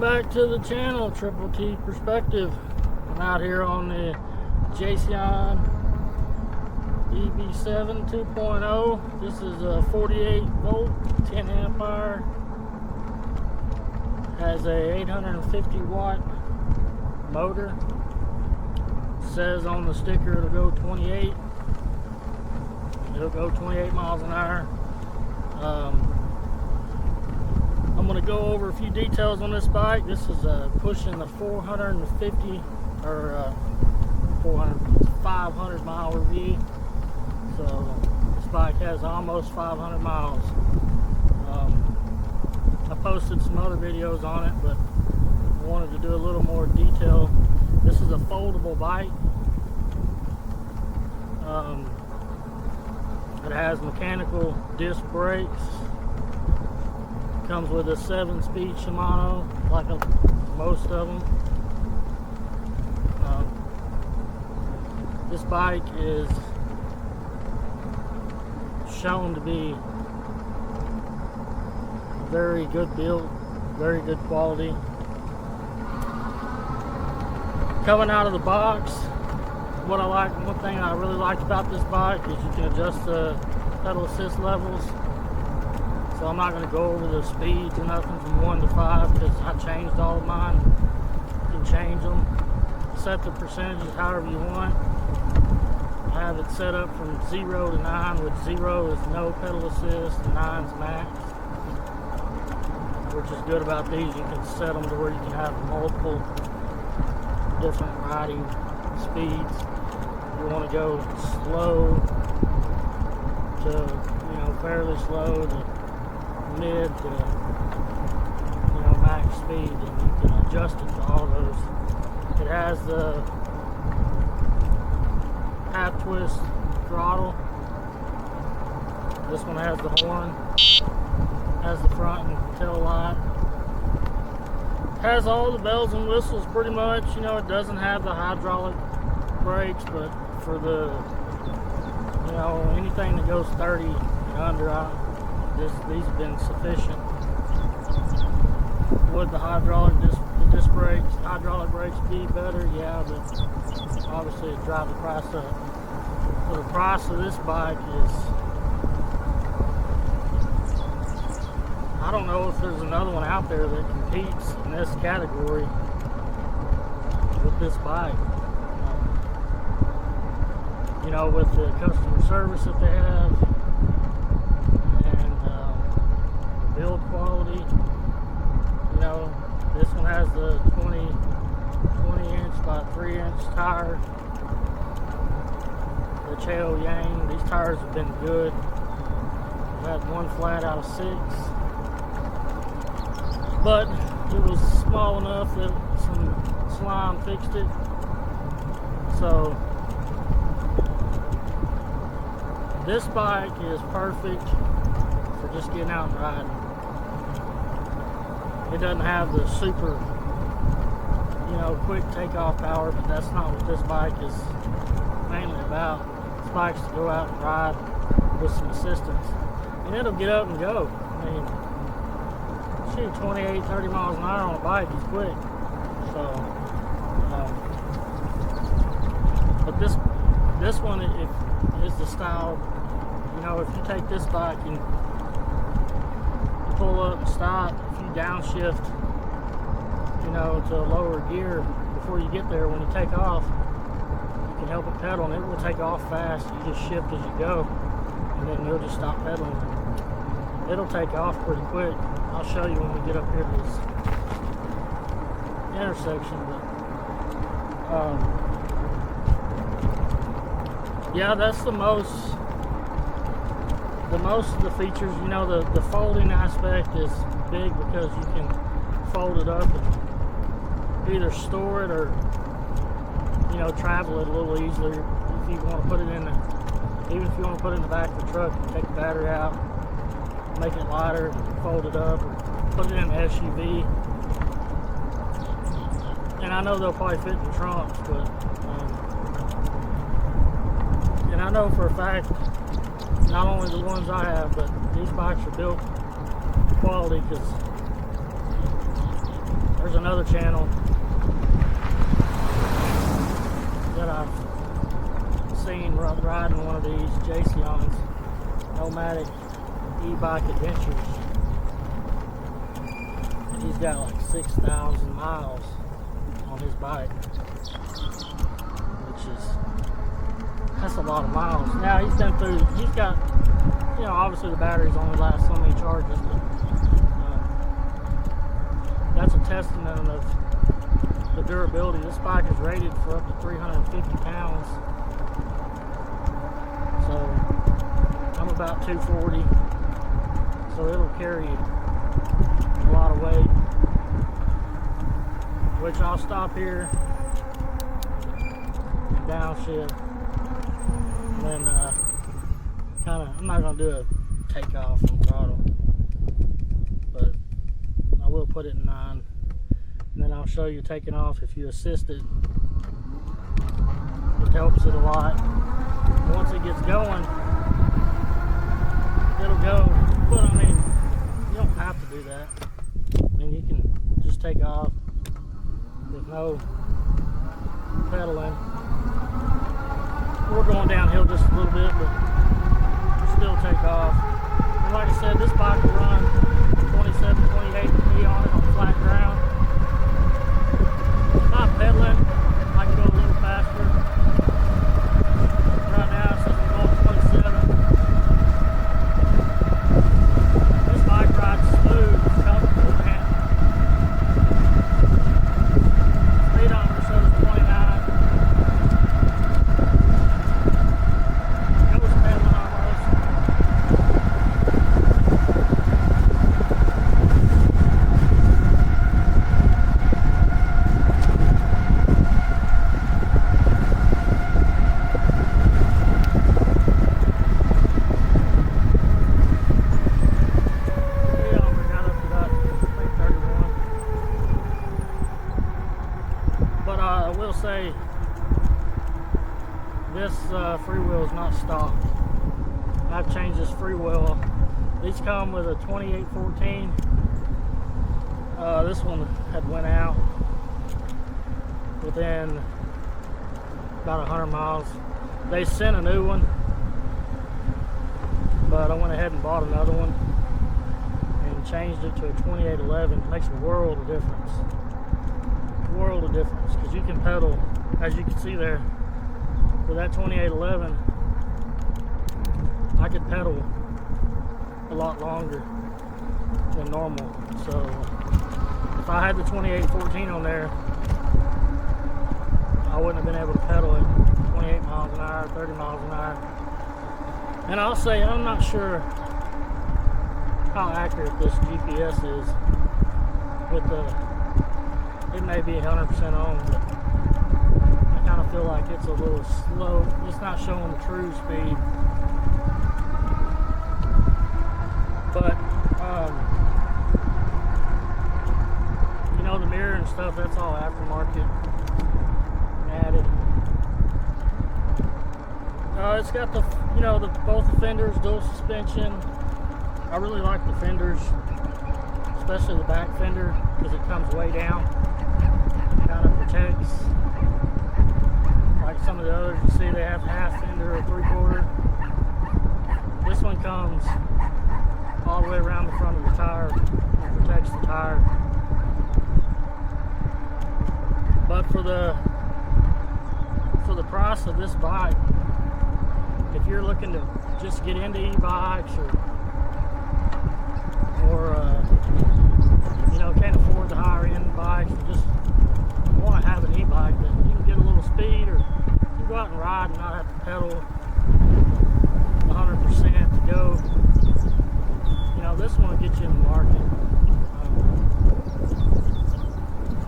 back to the channel, Triple T Perspective. I'm out here on the Jasion EB7 2.0. This is a 48 volt, 10 amp hour. Has a 850 watt motor. Says on the sticker it'll go 28. It'll go 28 miles an hour. I'm going to go over a few details on this bike. This is pushing the 450 or 500 mile review. So this bike has almost 500 miles. I posted some other videos on it, but I wanted to do a little more detail. This is a foldable bike. It has mechanical disc brakes. Comes with a 7-speed Shimano, like most of them. This bike is shown to be very good build, very good quality. Coming out of the box, one thing I really liked about this bike is you can adjust the pedal assist levels. So I'm not going to go over the speeds or nothing from 1 to 5 because I changed all of mine. You can change them, set the percentages however you want. I have it set up from 0 to 9, with 0 is no pedal assist and 9 is max. Which is good about these, you can set them to where you can have multiple different riding speeds. You want to go slow to, fairly slow to mid to, max speed, and you can adjust it to all those. It has the half twist throttle. This one has the horn, has the front and tail light. Has all the bells and whistles pretty much. It doesn't have the hydraulic brakes, but for the anything that goes 30 and under, these have been sufficient. Would the hydraulic brakes be better? Yeah, but obviously it drives the price up. So the price of this bike is, I don't know if there's another one out there that competes in this category with this bike. With the customer service that they have and the build quality. This one has the 20 inch by 3 inch tire. The Cheo Yang, these tires have been good. I've had one flat out of 6. But it was small enough that some slime fixed it. So this bike is perfect for just getting out and riding. It doesn't have the super, quick takeoff power, but that's not what this bike is mainly about. This bike's to go out and ride with some assistance. And it'll get up and go. I mean, shoot, 28, 30 miles an hour on a bike is quick. So, but this one is the style. If you take this bike and you pull up and stop, if you downshift, to a lower gear before you get there, when you take off, you can help it pedal and it will take off fast. You just shift as you go, and then you'll just stop pedaling. It'll take off pretty quick. I'll show you when we get up here to this intersection. But yeah, that's the most of the features. The folding aspect is big because you can fold it up and either store it or travel it a little easier. If you want to put it in even if you want to put it in the back of the truck, you take the battery out, make it lighter, fold it up, or put it in an SUV. And I know they'll probably fit in the trunks, but and I know for a fact, not only the ones I have, but these bikes are built quality, because There's another channel that I've seen riding one of these Jasion's nomadic e-bike adventures, and he's got like 6,000 miles on his bike, that's a lot of miles. Now he's got, you know, obviously the batteries only last so many charges, but that's a testament of the durability. This bike is rated for up to 350 pounds. So I'm about 240. So it'll carry a lot of weight. Which I'll stop here and downshift. And then I'm not going to do a takeoff from throttle. But I will put it in 9, and then I'll show you taking off. If you assist it, it helps it a lot. Once it gets going, it'll go. But I mean, you don't have to do that. I mean, you can just take off with no pedaling. We're going downhill just a little bit, but still take off. And like I said, this bike will run 27, 28 degrees on it on flat ground. If I'm pedaling, I can go a little faster. Right now, since I'm going 27, this bike rides smooth, comfortable, man. Speedometer shows 29. Goes pedaling almost. Say this freewheel is not stock. I've changed this freewheel. These come with a 2814. This one had went out within about 100 miles. They sent a new one, but I went ahead and bought another one and changed it to a 2811. It makes a world of difference. World of difference, because you can pedal, as you can see there, with that 2811 I could pedal a lot longer than normal. So if I had the 2814 on there, I wouldn't have been able to pedal it 28 miles an hour, 30 miles an hour. And I'll say, I'm not sure how accurate this GPS is with the, it may be 100% on, but I kind of feel like it's a little slow. It's not showing the true speed. But, you know, the mirror and stuff, that's all aftermarket added. It's got the, you know, both the fenders, dual suspension. I really like the fenders, especially the back fender, because it comes way down. Kind of protects, like some of the others you see, they have half fender or 3/4. This one comes all the way around the front of the tire and protects the tire. But for the price of this bike, if you're looking to just get into e-bikes or you know, can't afford the higher end bikes, or just want to have an e-bike that you can get a little speed, or you can go out and ride and not have to pedal 100% to go, you know, this one will get you in the market.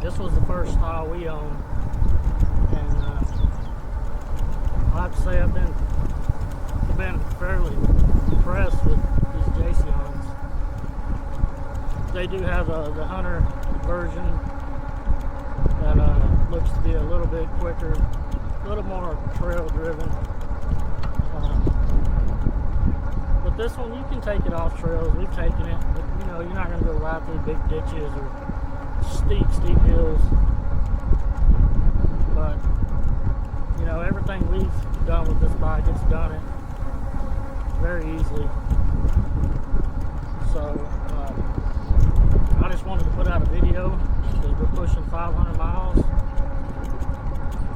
This was the first style we owned, and I have to say I've been fairly impressed with these Jasions. They do have the Hunter version that looks to be a little bit quicker, a little more trail driven. But this one, you can take it off trails. We've taken it, but you know, you're not going to go ride through big ditches or steep hills. But you know, everything we've done with this bike, it's done it very easily. So I just wanted to put out a video because we're pushing 500 miles.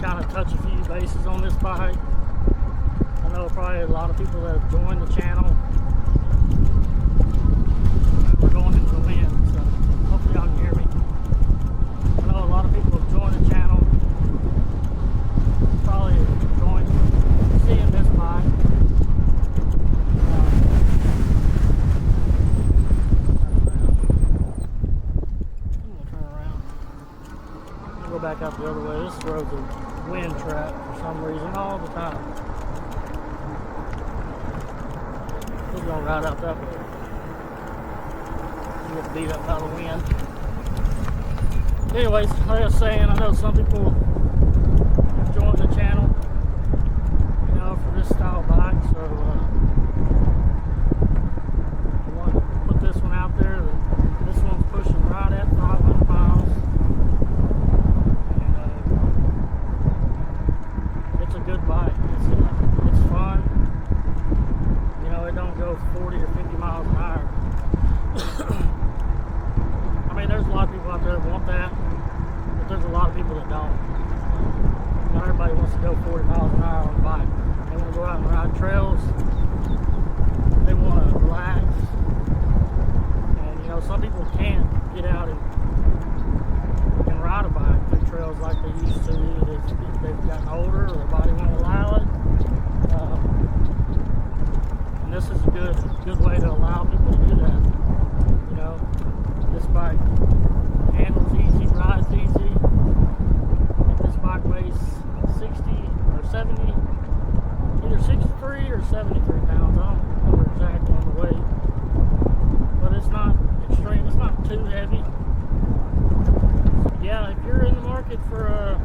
Kind of touch a few bases on this bike. I know probably a lot of people that have joined the channel. We're going into the wind, so hopefully y'all can hear me. I know a lot of people have joined the channel. Probably enjoying seeing this bike. Go back out the other way. This road's a wind trap for some reason all the time. We're gonna ride out that way. You get beat up by the wind. Anyways, like I was saying, I know some people have joined the channel, you know, for this style bike. So I want to put this one out there. This one's pushing right at 500 miles. Good bike. It's fun. You know, it don't go 40 or 50 miles an hour. I mean, there's a lot of people out there that want that, but there's a lot of people that don't. Not everybody wants to go 40 miles an hour on a bike. They want to go out and ride trails. They want to relax. And you know, some people can't get out and ride a bike through trails like they used to. They've gotten older, or their body won't allow it. And this is a good way to allow people to do that. You know, this bike handles easy, rides easy. This bike weighs 60 or 70, either 63 or 73 pounds. I don't remember exactly on the weight, but it's not extreme. It's not too heavy. Yeah, if you're in the market for a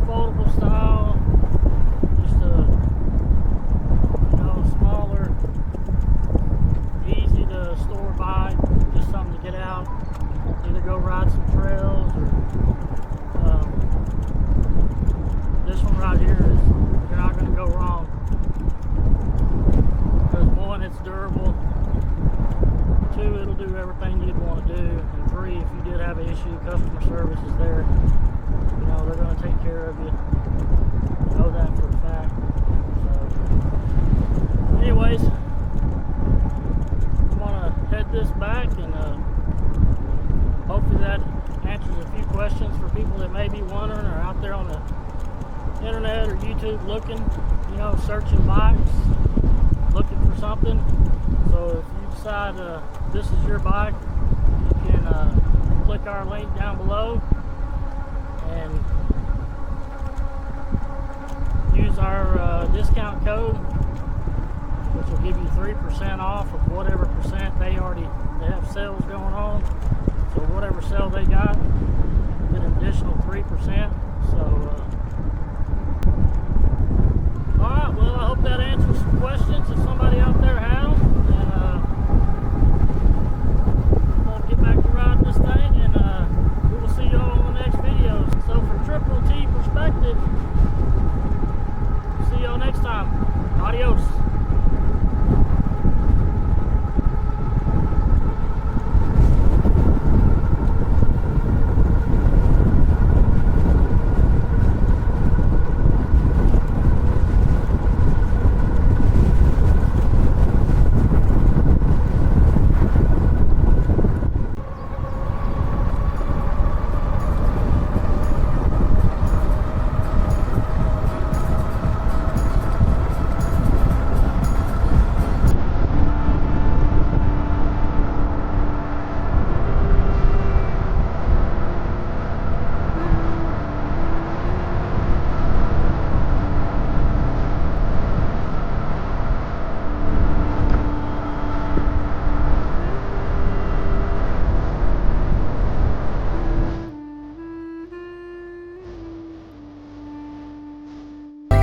foldable style, just a smaller, easy to store bike, just something to get out, either go ride some trails or this one right here is, you're not going to go wrong. Because one, it's durable. Two, it'll do everything you'd want to do. And three, if you did have an issue, customer service is there. You know, they're going to take care of you. You know that for a fact. So, anyways, I'm going to head this back, and hopefully that answers a few questions for people that may be wondering, or out there on the internet or YouTube looking, you know, searching bikes, looking for something. So if you decide this is your bike, you can click our link down below and use our discount code, which will give you 3% off of whatever percent they have sales going on. So whatever sale they got, get an additional 3%. So alright, well, I hope that answers some questions. If somebody out there has